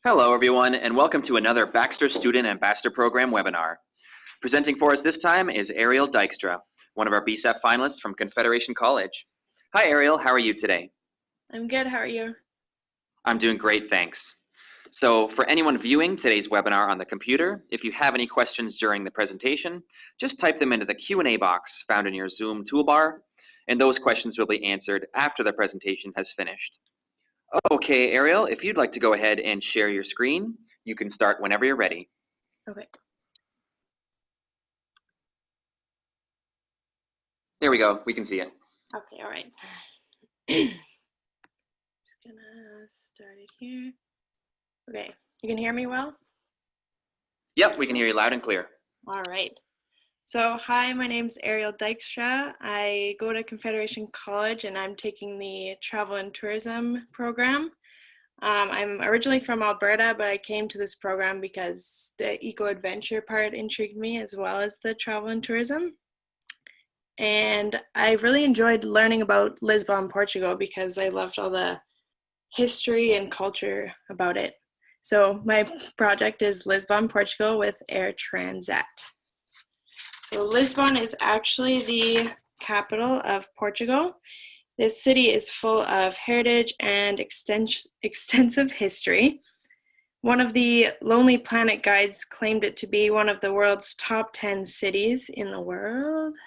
Hello, everyone, and welcome to another Baxter Student Ambassador Program webinar. Presenting for us this time is Ayrielle Dijkstra, one of our BSAP finalists from Confederation College. Hi, Ayrielle. How are you today? I'm good. How are you? I'm doing great, thanks. So for anyone viewing today's webinar on the computer, if you have any questions during the presentation, just type them into the Q&A box found in your Zoom toolbar, and those questions will be answered after the presentation has finished. Okay, Ayrielle, if you'd like to go ahead and share your screen, you can start whenever you're ready. Okay. There we go. We can see it. Okay, all right. Just gonna start it here. Okay, you can hear me well? Yep, we can hear you loud and clear. All right. So, hi, my name's Ayrielle Dijkstra. I go to Confederation College and I'm taking the Travel and Tourism program. I'm originally from Alberta, but I came to this program because the eco-adventure part intrigued me as well as the travel and tourism. And I really enjoyed learning about Lisbon, Portugal, because I loved all the history and culture about it. So my project is Lisbon, Portugal with Air Transat. So Lisbon is actually the capital of Portugal. This city is full of heritage and extensive history. One of the Lonely Planet guides claimed it to be one of the world's top 10 cities in the world.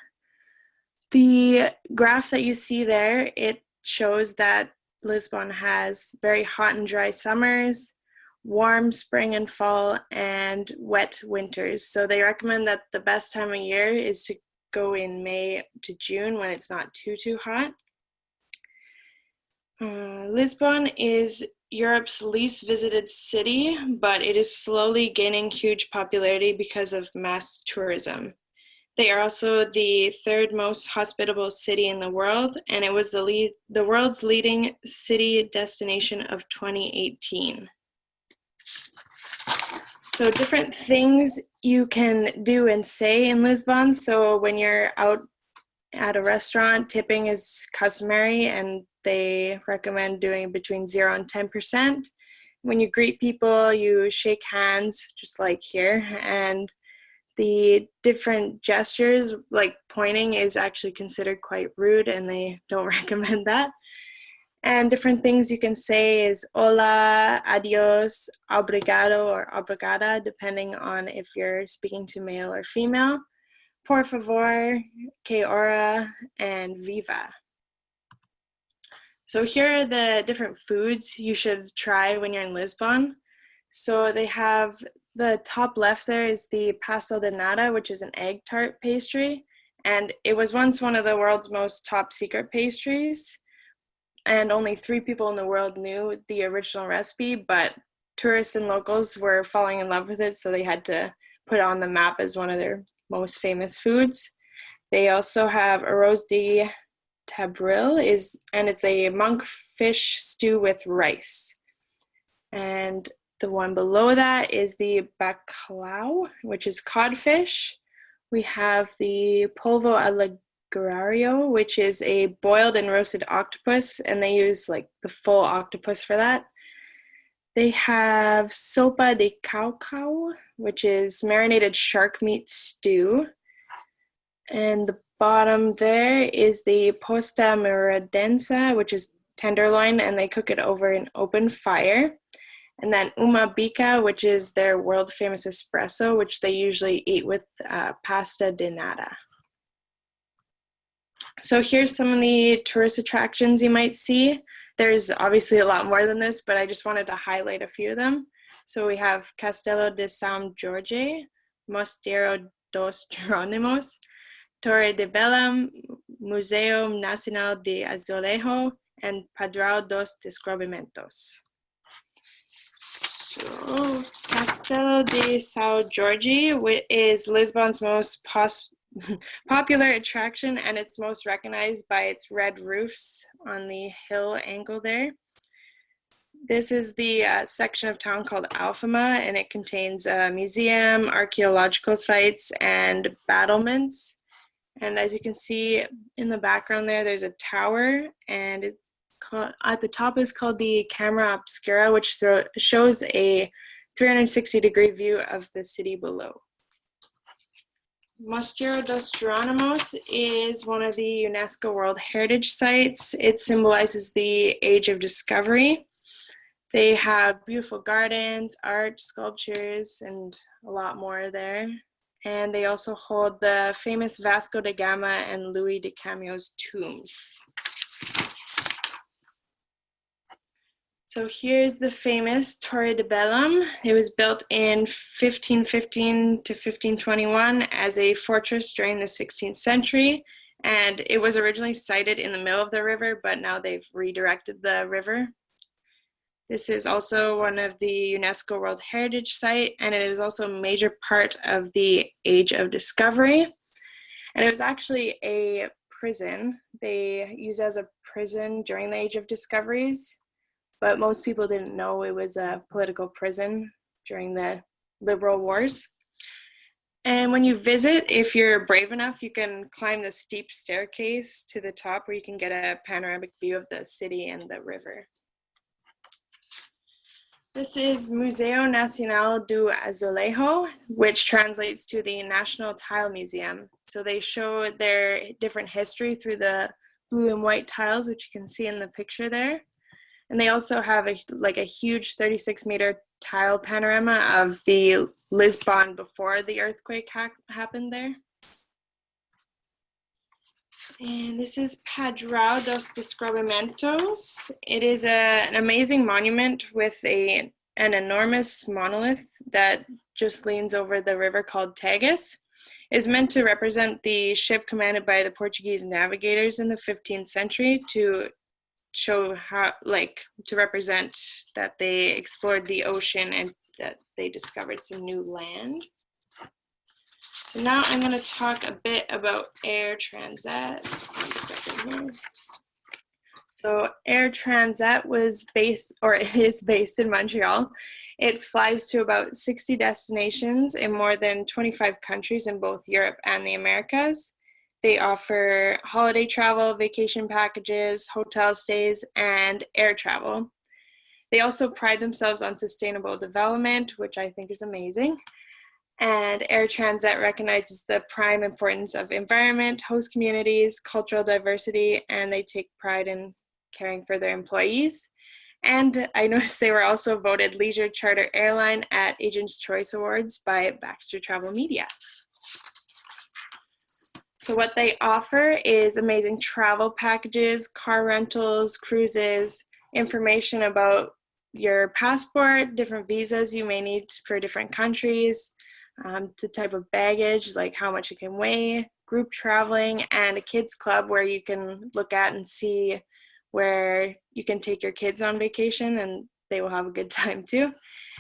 The graph that you see there, it shows that Lisbon has very hot and dry summers, warm spring and fall, and wet winters. So they recommend that the best time of year is to go in May to June when it's not too hot. Lisbon is Europe's least visited city, but it is slowly gaining huge popularity because of mass tourism. They are also the third most hospitable city in the world, and it was the world's leading city destination of 2018. So different things you can do and say in Lisbon. So when you're out at a restaurant, tipping is customary, and they recommend doing between 0 and 10%. When you greet people, you shake hands, just like here, and the different gestures, like pointing, is actually considered quite rude, and they don't recommend that. And different things you can say is hola, adios, obrigado, or obrigada, depending on if you're speaking to male or female. Por favor, que hora, and viva. So here are the different foods you should try when you're in Lisbon. So they have, the top left there is the pastel de nata, which is an egg tart pastry. And it was once one of the world's most top secret pastries. And only 3 people in the world knew the original recipe, but tourists and locals were falling in love with it, so they had to put it on the map as one of their most famous foods. They also have arroz de tabril, and it's a monkfish stew with rice. And the one below that is the bacalhau, which is codfish. We have the polvo agrario, which is a boiled and roasted octopus, and they use like the full octopus for that. They have sopa de caucau, which is marinated shark meat stew. And the bottom there is the posta miradensa, which is tenderloin, and they cook it over an open fire. And then uma bica, which is their world famous espresso, which they usually eat with pasta de nata. So here's some of the tourist attractions you might see. There's obviously a lot more than this, but I just wanted to highlight a few of them. So we have Castelo de São Jorge, Mosteiro dos Jerónimos, Torre de Belém, Museu Nacional de Azulejo, and Padrão dos Descobrimentos. So Castelo de São Jorge is Lisbon's most popular attraction, and it's most recognized by its red roofs on the hill angle there. This is the section of town called Alfama, and it contains a museum, archaeological sites, and battlements. And as you can see in the background there, there's a tower, and it's at the top is called the Camera Obscura, which shows a 360-degree view of the city below. Mosteiro dos Jerónimos is one of the UNESCO World Heritage Sites. It symbolizes the Age of Discovery. They have beautiful gardens, art, sculptures, and a lot more there. And they also hold the famous Vasco da Gama and Louis de Camões tombs. So here's the famous Torre de Belém. It was built in 1515 to 1521 as a fortress during the 16th century. And it was originally sited in the middle of the river, but now they've redirected the river. This is also one of the UNESCO World Heritage Site, and it is also a major part of the Age of Discovery. And it was actually a prison. They used it as a prison during the Age of Discoveries. But most people didn't know it was a political prison during the liberal wars. And when you visit, if you're brave enough, you can climb the steep staircase to the top where you can get a panoramic view of the city and the river. This is Museu Nacional do Azulejo, which translates to the National Tile Museum. So they show their different history through the blue and white tiles, which you can see in the picture there. And they also have a huge 36-meter tile panorama of the Lisbon before the earthquake happened there. And this is Padrão dos Descobrimentos. It is an amazing monument with an enormous monolith that just leans over the river called Tagus. It is meant to represent the ship commanded by the Portuguese navigators in the 15th century to show how, to represent that they explored the ocean and that they discovered some new land. So now I'm going to talk a bit about Air Transat. 1 second here. So Air Transat is based in Montreal. It flies to about 60 destinations in more than 25 countries in both Europe and the Americas. They offer holiday travel, vacation packages, hotel stays, and air travel. They also pride themselves on sustainable development, which I think is amazing. And Air Transat recognizes the prime importance of environment, host communities, cultural diversity, and they take pride in caring for their employees. And I noticed they were also voted Leisure Charter Airline at Agents' Choice Awards by Baxter Travel Media. So what they offer is amazing travel packages, car rentals, cruises, information about your passport, different visas you may need for different countries, the type of baggage, like how much it can weigh, group traveling, and a kids club where you can look at and see where you can take your kids on vacation and they will have a good time too.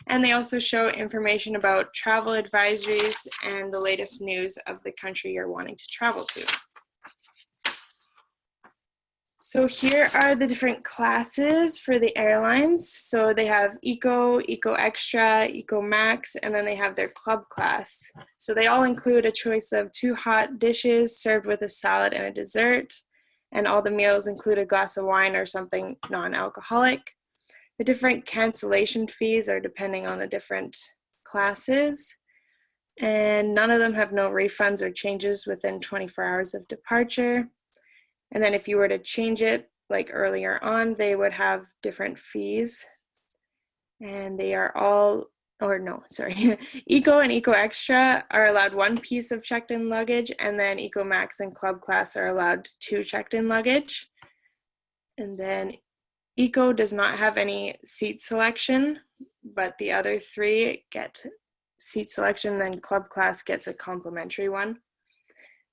And they also show information about travel advisories and the latest news of the country you're wanting to travel to. So here are the different classes for the airlines. So they have Eco, Eco Extra, Eco Max, and then they have their club class. So they all include a choice of 2 hot dishes served with a salad and a dessert. And all the meals include a glass of wine or something non-alcoholic. The different cancellation fees are depending on the different classes, and none of them have no refunds or changes within 24 hours of departure. And then if you were to change it like earlier on, they would have different fees. And they are all, Eco and Eco Extra are allowed 1 piece of checked-in luggage, and then Eco Max and Club Class are allowed 2 checked-in luggage. And then Eco does not have any seat selection, but the other 3 get seat selection, then Club Class gets a complimentary one.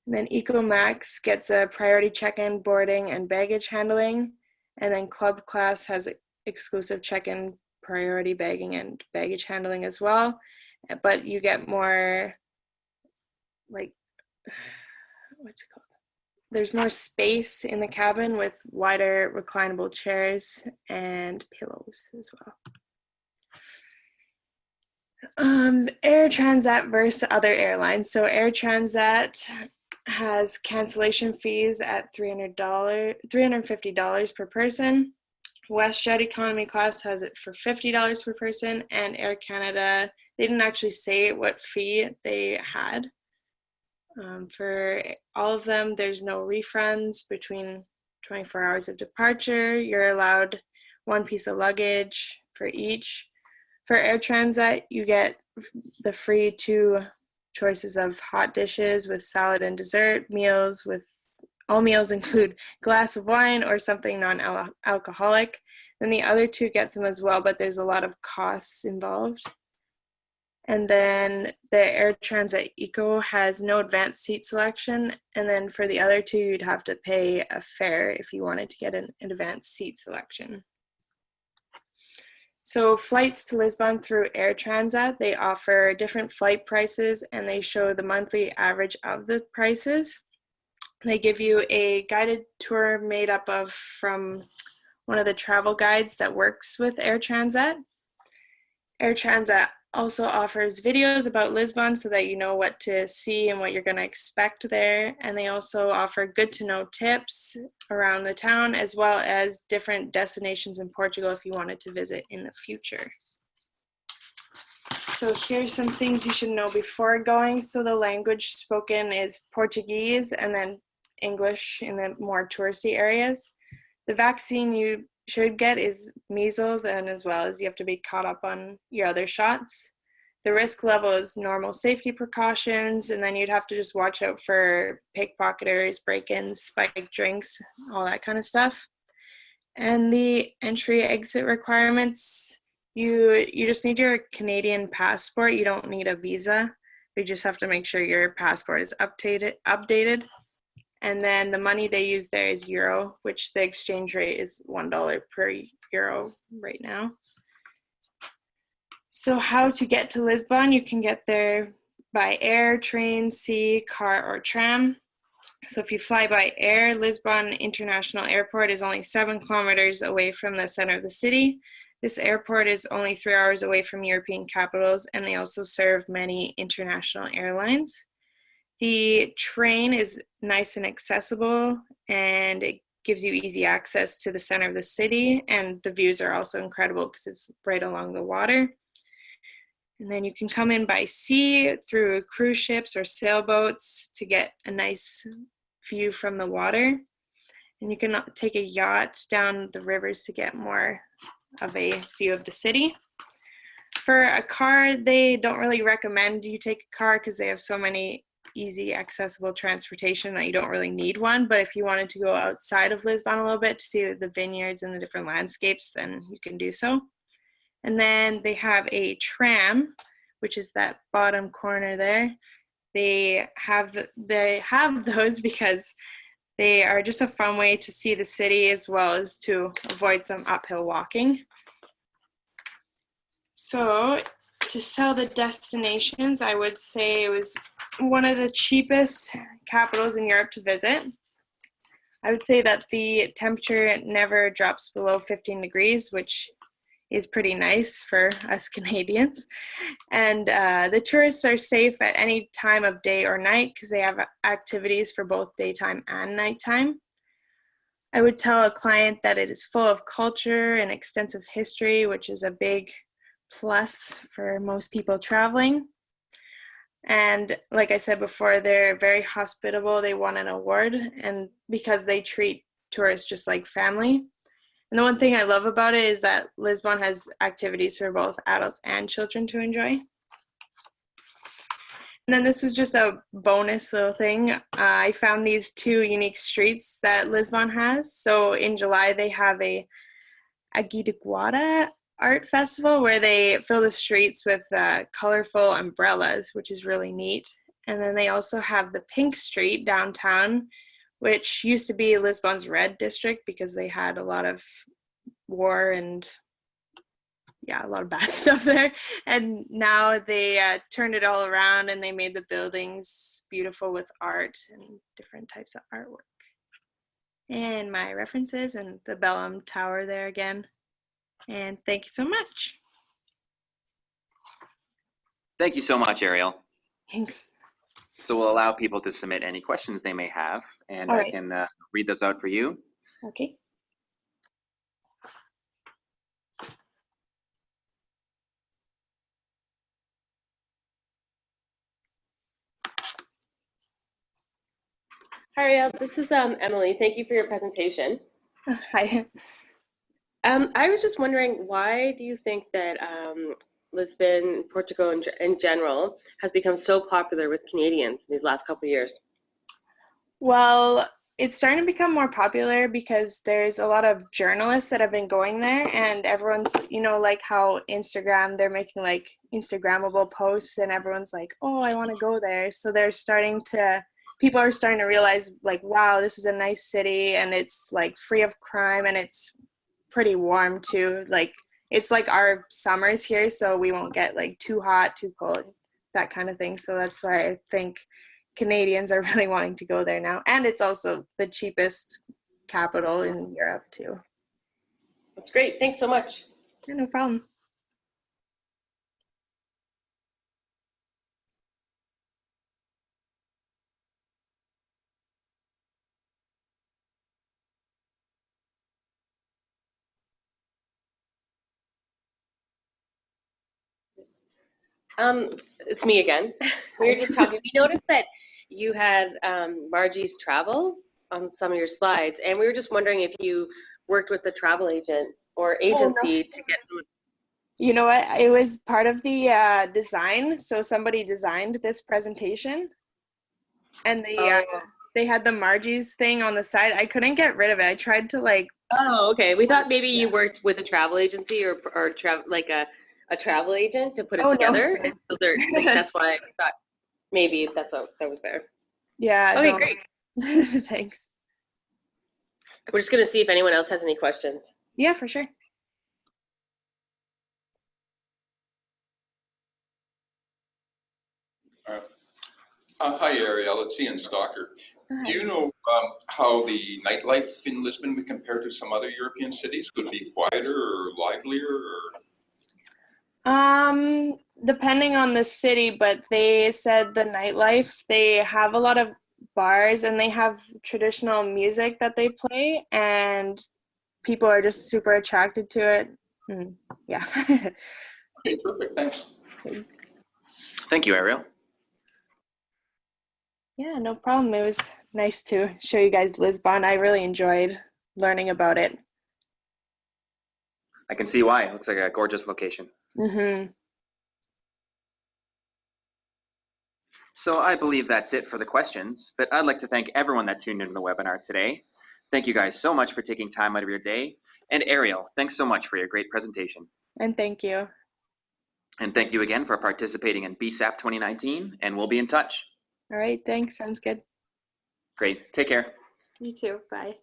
And then Eco Max gets a priority check-in, boarding, and baggage handling. And then Club Class has exclusive check-in, priority bagging, and baggage handling as well. But you get more, there's more space in the cabin with wider reclinable chairs and pillows as well. Air Transat versus other airlines. So Air Transat has cancellation fees at $350 per person. WestJet economy class has it for $50 per person, and Air Canada, they didn't actually say what fee they had. For all of them, there's no refunds between 24 hours of departure. You're allowed one piece of luggage for each. For Air Transat, you get the free 2 choices of hot dishes with salad and dessert, meals with all meals include glass of wine or something non-alcoholic. Then the other 2 get some as well, but there's a lot of costs involved. And then the Air Transat Eco has no advanced seat selection. And then for the other 2, you'd have to pay a fare if you wanted to get an advanced seat selection. So flights to Lisbon through Air Transat, they offer different flight prices and they show the monthly average of the prices. They give you a guided tour made up of from one of the travel guides that works with Air Transat. Air Transat also offers videos about Lisbon so that you know what to see and what you're going to expect there. And they also offer good to know tips around the town as well as different destinations in Portugal if you wanted to visit in the future. So here's some things you should know before going. So the language spoken is Portuguese and then English in the more touristy areas. The vaccine you should get is measles, and as well as you have to be caught up on your other shots. The risk level is normal safety precautions, and then you'd have to just watch out for pickpocketers, break-ins, spiked drinks, all that kind of stuff. And the entry-exit requirements, you just need your Canadian passport. You don't need a visa. You just have to make sure your passport is updated. And then the money they use there is euro, which the exchange rate is $1 per euro right now. So how to get to Lisbon? You can get there by air, train, sea, car, or tram. So if you fly by air, Lisbon International Airport is only 7 kilometers away from the center of the city. This airport is only 3 hours away from European capitals, and they also serve many international airlines. The train is nice and accessible, and it gives you easy access to the center of the city, and the views are also incredible because it's right along the water. And then you can come in by sea through cruise ships or sailboats to get a nice view from the water. And you can take a yacht down the rivers to get more of a view of the city. For a car, they don't really recommend you take a car because they have so many easy accessible transportation that you don't really need one. But if you wanted to go outside of Lisbon a little bit to see the vineyards and the different landscapes, then you can do so. And then they have a tram, which is that bottom corner there. They have those because they are just a fun way to see the city as well as to avoid some uphill walking. So to sell the destinations, I would say it was one of the cheapest capitals in Europe to visit. I would say that the temperature never drops below 15 degrees, which is pretty nice for us Canadians. And the tourists are safe at any time of day or night because they have activities for both daytime and nighttime. I would tell a client that it is full of culture and extensive history, which is a big plus for most people traveling. And like I said before, they're very hospitable. They won an award, and because they treat tourists just like family. And the one thing I love about it is that Lisbon has activities for both adults and children to enjoy. And then this was just a bonus little thing. I found these 2 unique streets that Lisbon has. So in July, they have a Aguideguada art festival where they fill the streets with colorful umbrellas, which is really neat. And then they also have the Pink Street downtown, which used to be Lisbon's red district because they had a lot of war and a lot of bad stuff there. And now they turned it all around and they made the buildings beautiful with art and different types of artwork. And my references and the Bellum Tower there again. And thank you so much. Thank you so much, Ayrielle. Thanks. So we'll allow people to submit any questions they may have, and I can read those out for you. Okay. Ayrielle, this is Emily. Thank you for your presentation. Hi. I was just wondering, why do you think that Lisbon, Portugal in general, has become so popular with Canadians in these last couple of years? Well, it's starting to become more popular because there's a lot of journalists that have been going there, and everyone's, like how Instagram, they're making like Instagrammable posts, and everyone's like, oh, I want to go there. So people are starting to realize, like, wow, this is a nice city, and it's like free of crime, and it's pretty warm too. Like, it's like our summers here, so we won't get like too hot, too cold, that kind of thing. So that's why I think Canadians are really wanting to go there now. And it's also the cheapest capital in Europe too. That's great. Thanks so much. Yeah, no problem. It's me again. We were just talking. We noticed that you had Margie's travel on some of your slides, and we were just wondering if you worked with a travel agent or agency to get them. You know what? It was part of the design. So somebody designed this presentation, and they had the Margie's thing on the side. I couldn't get rid of it. I tried to like. Oh, okay. We thought maybe you worked with a travel agency or like a travel agent to put it together. No. And so that's why I thought maybe that's what that was there. Yeah. Okay, no. great. Thanks. We're just going to see if anyone else has any questions. Yeah, for sure. Hi, Ayrielle. It's Ian Stalker. Hi. Do you know how the nightlife in Lisbon would compare to some other European cities? Could it be quieter or livelier? Depending on the city, but they said the nightlife, they have a lot of bars and they have traditional music that they play, and people are just super attracted to it. Yeah. Okay, perfect. Thanks. Thanks. Thank you, Ayrielle. Yeah, no problem. It was nice to show you guys Lisbon. I really enjoyed learning about it. I can see why. It looks like a gorgeous location. Mm-hmm. So I believe that's it for the questions, but I'd like to thank everyone that tuned into the webinar today. Thank you guys so much for taking time out of your day. And Ayrielle, thanks so much for your great presentation. And thank you. And thank you again for participating in BSAP 2019, and we'll be in touch. All right, thanks. Sounds good. Great. Take care. You too. Bye.